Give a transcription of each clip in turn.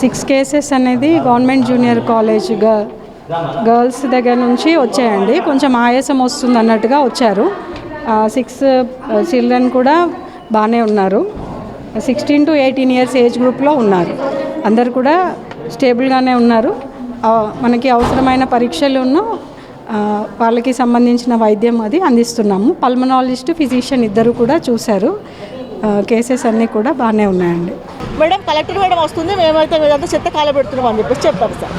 6 cases అనేది government junior college girls దగ్గర నుంచి వచ్చాయండి. కొంచెం ఆయాసం వస్తుంది అన్నట్టుగా వచ్చారు. 6 చిల్డ్రన్ కూడా బాగానే ఉన్నారు. 16 to 18 ఇయర్స్ ఏజ్ గ్రూప్లో ఉన్నారు. అందరు కూడా స్టేబుల్గానే ఉన్నారు. మనకి అవసరమైన పరీక్షలను వాళ్ళకి సంబంధించిన వైద్యం అది అందిస్తున్నాము. పల్మనాలజిస్ట్, ఫిజిషియన్ ఇద్దరు కూడా చూశారు. కేసెస్ అన్నీ కూడా బాగానే ఉన్నాయండి. మేడం కలెక్టర్ మేడం వస్తుంది, మేమైతే మీదంతా చెత్త కాల పెడుతున్నాం అని చెప్పేసి చెప్పారు సార్.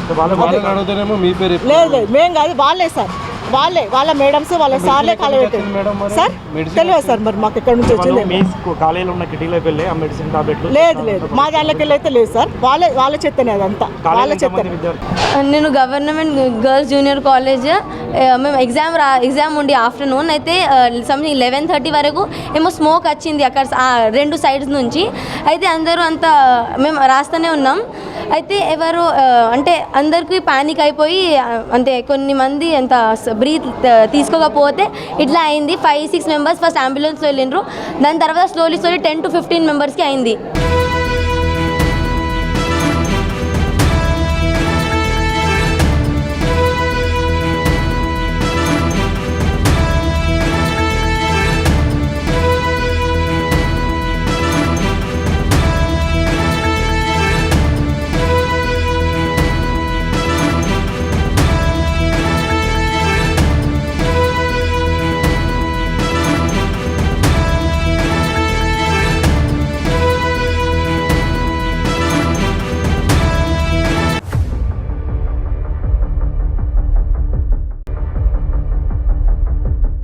లేదు లేదు మేము కాదు, వాళ్ళే సార్, వాళ్ళ మేడమ్స్ వాళ్ళ సార్లే కాల పెట్టారు సార్. తెలియదు సార్ మరి మాకు ఎక్కడి నుంచి వచ్చింది. లేదు లేదు మా దాంట్లోకి వెళ్ళి అయితే లేదు సార్. వాళ్ళ చెత్తనే అదంతా, వాళ్ళ చెత్తనే. నేను గవర్నమెంట్ గర్ల్స్ జూనియర్ కాలేజ్ మేము ఎగ్జామ్ ఉండి ఆఫ్టర్నూన్ అయితే సంథింగ్ 11:30 వరకు ఏమో స్మోక్ వచ్చింది అక్కడ 2 సైడ్స్ నుంచి. అయితే అందరూ అంతా మేము రాస్తూనే ఉన్నాం. అయితే ఎవరు అంటే అందరికీ ప్యానిక్ అయిపోయి అంటే కొన్ని మంది అంత బ్రీత్ తీసుకోకపోతే ఇట్లా అయింది. 5-6 మెంబర్స్ ఫస్ట్ అంబులెన్స్లో వెళ్ళిండ్రు. దాని తర్వాత స్లోలీ 10 to 15 మెంబర్స్కి అయింది.